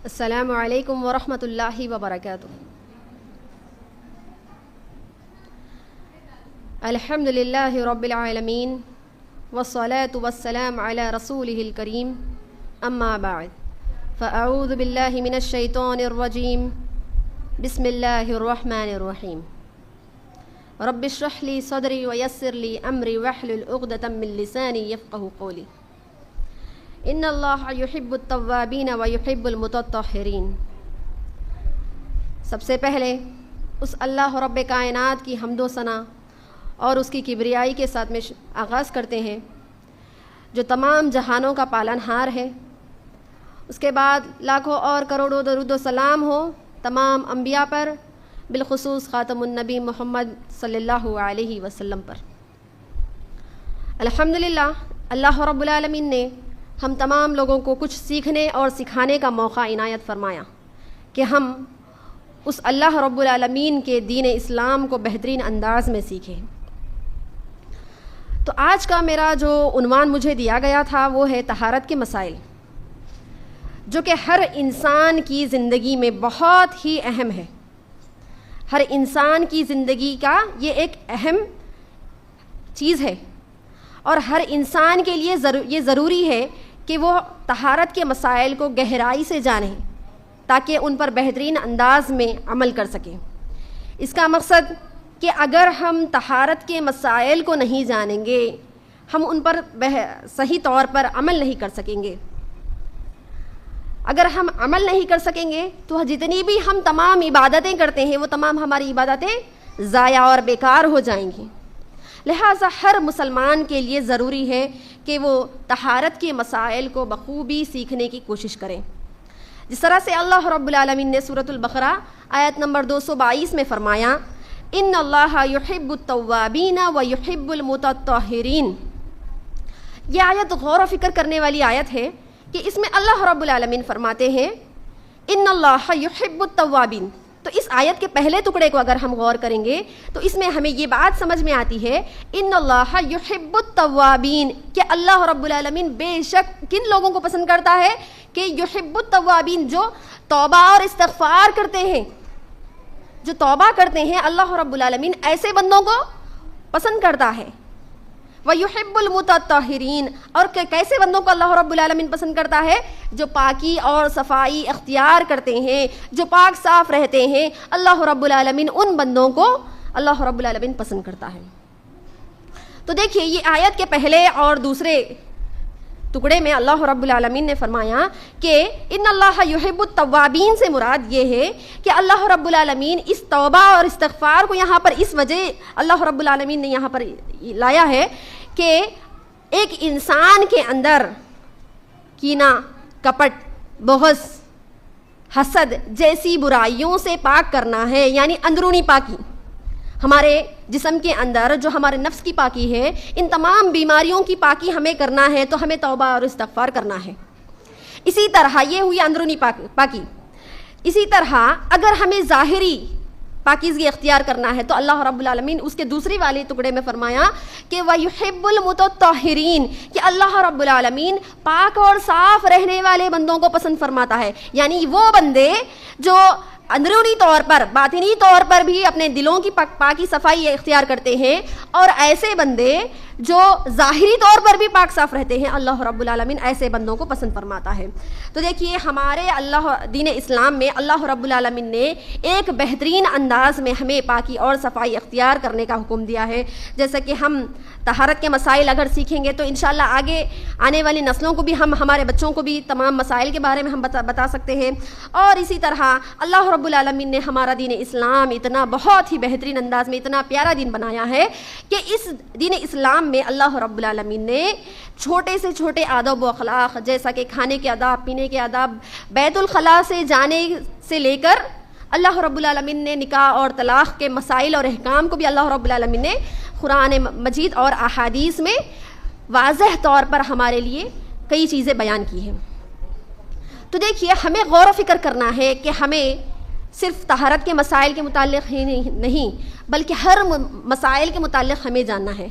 السلام علیکم ورحمۃ اللہ وبرکاتہ۔ الحمد للہ رب العالمین والصلاة والسلام علی رسولہ الکریم، اما بعد فاعوذ باللہ من الشیطان الرجیم، بسم اللہ الرحمن الرحیم۔ رب اشرح لی صدری ویسر لی امری واحلل عقدۃ من لسانی یفقہوا قولی۔ ان اللہ یحب التوابین ویحب المتطہرین۔ سب سے پہلے اس اللہ رب کائنات کی حمد و ثنا اور اس کی کبریائی کے ساتھ میں آغاز کرتے ہیں، جو تمام جہانوں کا پالنہار ہے۔ اس کے بعد لاکھوں اور کروڑوں درود و سلام ہو تمام انبیاء پر، بالخصوص خاتم النبی محمد صلی اللہ علیہ وسلم پر۔ الحمدللہ اللہ رب العالمین نے ہم تمام لوگوں کو کچھ سیکھنے اور سکھانے کا موقع عنایت فرمایا کہ ہم اس اللہ رب العالمین کے دین اسلام کو بہترین انداز میں سیکھیں۔ تو آج کا میرا جو عنوان مجھے دیا گیا تھا وہ ہے طہارت کے مسائل، جو کہ ہر انسان کی زندگی میں بہت ہی اہم ہے۔ ہر انسان کی زندگی کا یہ ایک اہم چیز ہے، اور ہر انسان کے لیے یہ ضروری ہے کہ وہ طہارت کے مسائل کو گہرائی سے جانیں تاکہ ان پر بہترین انداز میں عمل کر سکیں۔ اس کا مقصد کہ اگر ہم طہارت کے مسائل کو نہیں جانیں گے، ہم ان پر صحیح طور پر عمل نہیں کر سکیں گے۔ اگر ہم عمل نہیں کر سکیں گے تو جتنی بھی ہم تمام عبادتیں کرتے ہیں وہ تمام ہماری عبادتیں ضائع اور بیکار ہو جائیں گی۔ لہٰذا ہر مسلمان کے لیے ضروری ہے کہ وہ طہارت کے مسائل کو بخوبی سیکھنے کی کوشش کریں۔ جس طرح سے اللہ رب العالمین نے سورۃ البقرہ آیت نمبر 222 میں فرمایا، ان اللہ یحب التوابین ویحب المتطہرین۔ یہ آیت غور و فکر کرنے والی آیت ہے کہ اس میں اللہ رب العالمین فرماتے ہیں ان اللہ یحب التوابین۔ تو اس آیت کے پہلے ٹکڑے کو اگر ہم غور کریں گے تو اس میں ہمیں یہ بات سمجھ میں آتی ہے، ان اللہ یحب التوابین، کہ اللہ رب العالمین بے شک کن لوگوں کو پسند کرتا ہے؟ کہ یحب التوابین، جو توبہ اور استغفار کرتے ہیں، جو توبہ کرتے ہیں، اللہ رب العالمین ایسے بندوں کو پسند کرتا ہے۔ وَيُحِبُّ الْمُتَطَّهِرِينَ، اور کیسے بندوں کو اللہ رب العالمین پسند کرتا ہے؟ جو پاکی اور صفائی اختیار کرتے ہیں، جو پاک صاف رہتے ہیں، اللہ رب العالمین ان بندوں کو اللہ رب العالمین پسند کرتا ہے۔ تو دیکھیے یہ آیت کے پہلے اور دوسرے ٹکڑے میں اللہ رب العالمین نے فرمایا کہ ان اللہ یحب التوابین سے مراد یہ ہے کہ اللہ رب العالمین اس توبہ اور استغفار کو یہاں پر اس وجہ اللہ رب العالمین نے یہاں پر لایا ہے کہ ایک انسان کے اندر کینہ، کپٹ، بغض، حسد جیسی برائیوں سے پاک کرنا ہے، یعنی اندرونی پاکی۔ ہمارے جسم کے اندر جو ہمارے نفس کی پاکی ہے، ان تمام بیماریوں کی پاکی ہمیں کرنا ہے تو ہمیں توبہ اور استغفار کرنا ہے۔ اسی طرح یہ ہوئی اندرونی پاکی۔ اسی طرح اگر ہمیں ظاہری پاکیزگی اختیار کرنا ہے تو اللہ رب العالمین اس کے دوسری والے ٹکڑے میں فرمایا کہ وَيُحِبُّ الْمُتَطَّهِرِينَ، کہ اللہ رب العالمین پاک اور صاف رہنے والے بندوں کو پسند فرماتا ہے، یعنی وہ بندے جو اندرونی طور پر، باطنی طور پر بھی اپنے دلوں کی پاکی صفائی اختیار کرتے ہیں، اور ایسے بندے جو ظاہری طور پر بھی پاک صاف رہتے ہیں، اللہ رب العالمین ایسے بندوں کو پسند فرماتا ہے۔ تو دیکھیے ہمارے دین اسلام میں اللہ رب العالمین نے ایک بہترین انداز میں ہمیں پاکی اور صفائی اختیار کرنے کا حکم دیا ہے۔ جیسا کہ ہم طہارت کے مسائل اگر سیکھیں گے تو انشاءاللہ آگے آنے والی نسلوں کو بھی، ہمارے بچوں کو بھی تمام مسائل کے بارے میں ہم بتا سکتے ہیں۔ اور اسی طرح اللہ رب العالمین نے ہمارا دین اسلام اتنا بہت ہی بہترین انداز میں اتنا پیارا دین بنایا ہے کہ اس دین اسلام میں اللہ رب العالمین نے چھوٹے سے چھوٹے آداب و اخلاق، جیسا کہ کھانے کے آداب، پینے کے آداب، بیت الخلاء سے جانے سے لے کر اللہ رب العالمین نے نکاح اور طلاق کے مسائل اور احکام کو بھی اللہ رب العالمین نے قرآن مجید اور احادیث میں واضح طور پر ہمارے لیے کئی چیزیں بیان کی ہیں۔ تو دیکھیے ہمیں غور و فکر کرنا ہے کہ ہمیں صرف طہارت کے مسائل کے متعلق ہی نہیں بلکہ ہر مسائل کے متعلق ہمیں جاننا ہے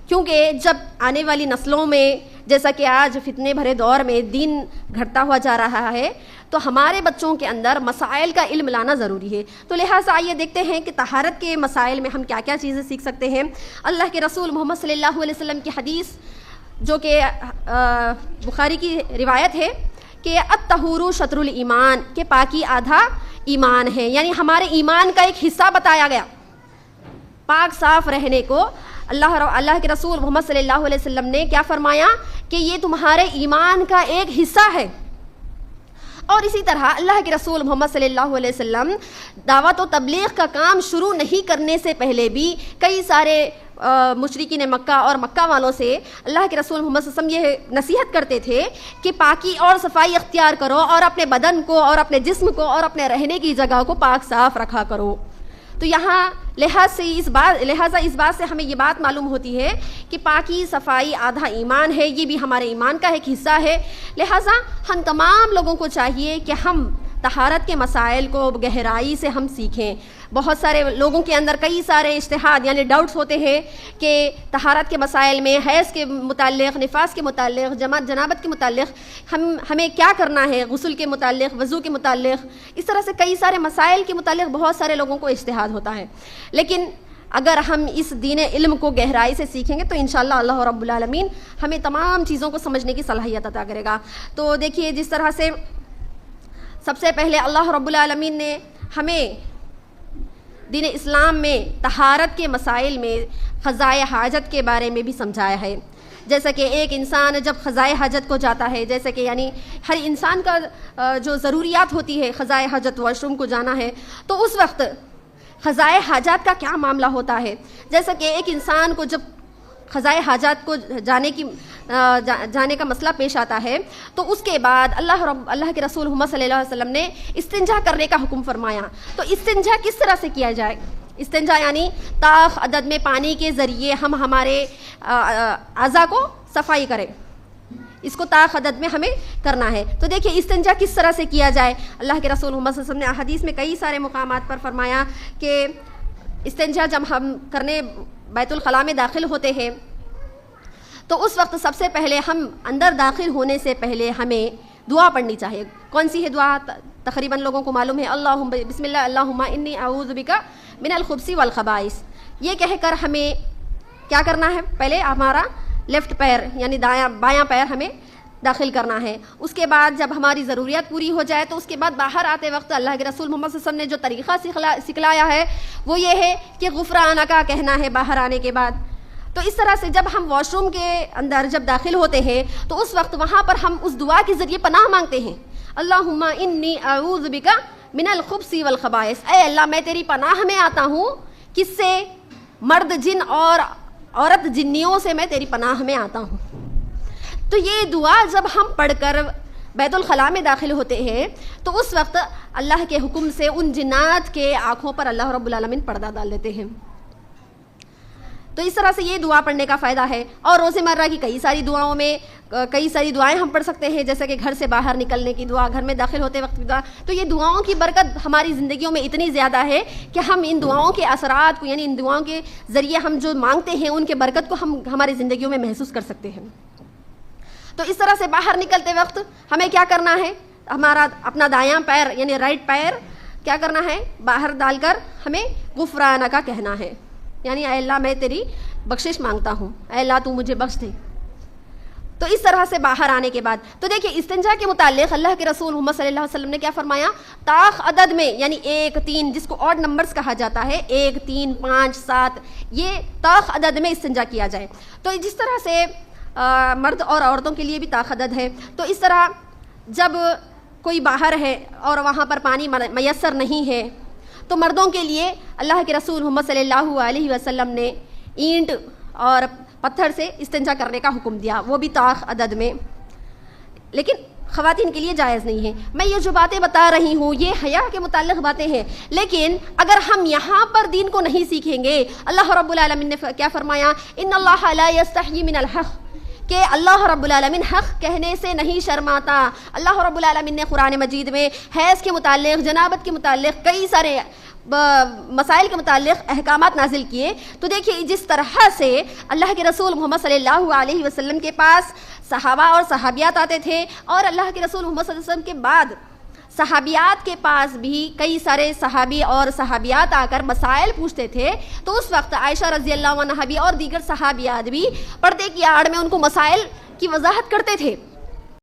کیونکہ جب آنے والی نسلوں میں جیسا کہ آج فتنے بھرے دور میں دین گھٹتا ہوا جا رہا ہے تو ہمارے بچوں کے اندر مسائل کا علم لانا ضروری ہے. تو لہٰذا آئیے دیکھتے ہیں کہ طہارت کے مسائل میں ہم کیا کیا چیزیں سیکھ سکتے ہیں. اللہ کے رسول محمد صلی اللہ علیہ وسلم کی حدیث جو کہ بخاری کی روایت ہے کہ الطہور شطر الایمان، کہ پاکی آدھا ایمان ہے، یعنی ہمارے ایمان کا ایک حصہ بتایا گیا. پاک صاف رہنے کو اللہ کے رسول محمد صلی اللہ علیہ وسلم نے کیا فرمایا کہ یہ تمہارے ایمان کا ایک حصہ ہے. اور اسی طرح اللہ کے رسول محمد صلی اللہ علیہ وسلم دعوت و تبلیغ کا کام شروع نہیں کرنے سے پہلے بھی کئی سارے مشرکین مکہ اور مکہ والوں سے اللہ کے رسول محمد صلی اللہ علیہ وسلم یہ نصیحت کرتے تھے کہ پاکی اور صفائی اختیار کرو اور اپنے بدن کو اور اپنے جسم کو اور اپنے رہنے کی جگہ کو پاک صاف رکھا کرو. تو یہاں لہٰذا اس بات سے ہمیں یہ بات معلوم ہوتی ہے کہ پاکی صفائی آدھا ایمان ہے، یہ بھی ہمارے ایمان کا ایک حصہ ہے. لہٰذا ہم تمام لوگوں کو چاہیے کہ ہم طہارت کے مسائل کو گہرائی سے ہم سیکھیں. بہت سارے لوگوں کے اندر کئی سارے اجتہاد یعنی ڈاؤٹس ہوتے ہیں کہ طہارت کے مسائل میں حیض کے متعلق، نفاس کے متعلق، جنابت کے متعلق ہمیں کیا کرنا ہے، غسل کے متعلق، وضو کے متعلق، اس طرح سے کئی سارے مسائل کے متعلق بہت سارے لوگوں کو اجتہاد ہوتا ہے. لیکن اگر ہم اس دین علم کو گہرائی سے سیکھیں گے تو انشاءاللہ اللہ رب العالمین ہمیں تمام چیزوں کو سمجھنے کی صلاحیت عطا کرے گا. تو دیکھیے جس طرح سے سب سے پہلے اللہ رب العالمین نے ہمیں دین اسلام میں طہارت کے مسائل میں قضائے حاجت کے بارے میں بھی سمجھایا ہے. جیسا کہ ایک انسان جب قضائے حاجت کو جاتا ہے، جیسا کہ یعنی ہر انسان کا جو ضروریات ہوتی ہے، قضائے حاجت واش روم کو جانا ہے، تو اس وقت قضائے حاجات کا کیا معاملہ ہوتا ہے. جیسا کہ ایک انسان کو جب قضائے حاجات کو جانے کا مسئلہ پیش آتا ہے تو اس کے بعد اللہ کے رسول محمد صلی اللہ علیہ وسلم نے استنجا کرنے کا حکم فرمایا. تو استنجا کس طرح سے کیا جائے؟ استنجا یعنی طاق عدد میں پانی کے ذریعے ہم ہمارے اعضاء کو صفائی کریں، اس کو طاق عدد میں ہمیں کرنا ہے. تو دیکھیے استنجا کس طرح سے کیا جائے. اللہ کے رسول محمد صلی اللہ علیہ وسلم نے حدیث میں کئی سارے مقامات پر فرمایا کہ استنجا جب ہم کرنے بیت الخلاء میں داخل ہوتے ہیں تو اس وقت سب سے پہلے ہم اندر داخل ہونے سے پہلے ہمیں دعا پڑھنی چاہیے. کون سی ہے دعا؟ تقریباً لوگوں کو معلوم ہے، اللہم بسم اللہ اللہم انی اعوذ بک من الخبث والخبائث. یہ کہہ کر ہمیں کیا کرنا ہے؟ پہلے ہمارا لیفٹ پیر یعنی بایاں پیر ہمیں داخل کرنا ہے. اس کے بعد جب ہماری ضروریات پوری ہو جائے تو اس کے بعد باہر آتے وقت اللہ کے رسول محمد صلی اللہ علیہ وسلم نے جو طریقہ سکھلایا ہے وہ یہ ہے کہ غفرانک کا کہنا ہے باہر آنے کے بعد. تو اس طرح سے جب ہم واش روم کے اندر جب داخل ہوتے ہیں تو اس وقت وہاں پر ہم اس دعا کے ذریعے پناہ مانگتے ہیں، اللہم انی اعوذ بک من الخبث والخبائث. اے اللہ میں تیری پناہ میں آتا ہوں. کس سے؟ مرد جن اور عورت جنیوں سے میں تیری پناہ میں آتا ہوں. تو یہ دعا جب ہم پڑھ کر بیت الخلاء میں داخل ہوتے ہیں تو اس وقت اللہ کے حکم سے ان جنات کے آنکھوں پر اللہ رب العالمین پردہ ڈال دیتے ہیں. تو اس طرح سے یہ دعا پڑھنے کا فائدہ ہے. اور روزمرہ کی کئی ساری دعاؤں میں کئی ساری دعائیں ہم پڑھ سکتے ہیں، جیسے کہ گھر سے باہر نکلنے کی دعا، گھر میں داخل ہوتے وقت کی دعا. تو یہ دعاؤں کی برکت ہماری زندگیوں میں اتنی زیادہ ہے کہ ہم ان دعاؤں کے اثرات کو یعنی ان دعاؤں کے ذریعے ہم جو مانگتے ہیں ان کے برکت کو ہم ہماری زندگیوں میں محسوس کر سکتے ہیں. تو اس طرح سے باہر نکلتے وقت ہمیں کیا کرنا ہے؟ ہمارا اپنا دایاں پیر یعنی رائٹ پیر کیا کرنا ہے؟ باہر ڈال کر ہمیں غفرانک کا کہنا ہے، یعنی اے اللہ میں تیری بخشش مانگتا ہوں، اے اللہ تو مجھے بخش دے. تو اس طرح سے باہر آنے کے بعد تو دیکھیے استنجا کے متعلق اللہ کے رسول محمد صلی اللہ علیہ وسلم نے کیا فرمایا؟ طاق عدد میں یعنی 1 3 جس کو آڈ نمبرز کہا جاتا ہے، 1 3 5 7 یہ طاق عدد میں استنجا کیا جائے. تو جس طرح سے مرد اور عورتوں کے لیے بھی طاق عدد ہے، تو اس طرح جب کوئی باہر ہے اور وہاں پر پانی میسر نہیں ہے تو مردوں کے لیے اللہ کے رسول محمد صلی اللہ علیہ وسلم نے اینٹ اور پتھر سے استنجا کرنے کا حکم دیا، وہ بھی طاق عدد میں. لیکن خواتین کے لیے جائز نہیں ہے. میں یہ جو باتیں بتا رہی ہوں یہ حیا کے متعلق باتیں ہیں، لیکن اگر ہم یہاں پر دین کو نہیں سیکھیں گے، اللہ رب العالمین نے کیا فرمایا؟ ان اللہ لا یستحیی من الحق، کہ اللہ رب العالمین حق کہنے سے نہیں شرماتا. اللہ رب العالمین نے قرآن مجید میں حیض کے متعلق، جنابت کے متعلق کئی سارے مسائل کے متعلق احکامات نازل کیے، تو دیکھیے جس طرح سے اللہ کے رسول محمد صلی اللہ علیہ وسلم کے پاس صحابہ اور صحابیات آتے تھے، اور اللہ کے رسول محمد صلی اللہ علیہ وسلم کے بعد صحابیات کے پاس بھی کئی سارے صحابی اور صحابیات آ کر مسائل پوچھتے تھے، تو اس وقت عائشہ رضی اللہ عنہا بھی اور دیگر صحابیات بھی پردے کی آڑ میں ان کو مسائل کی وضاحت کرتے تھے۔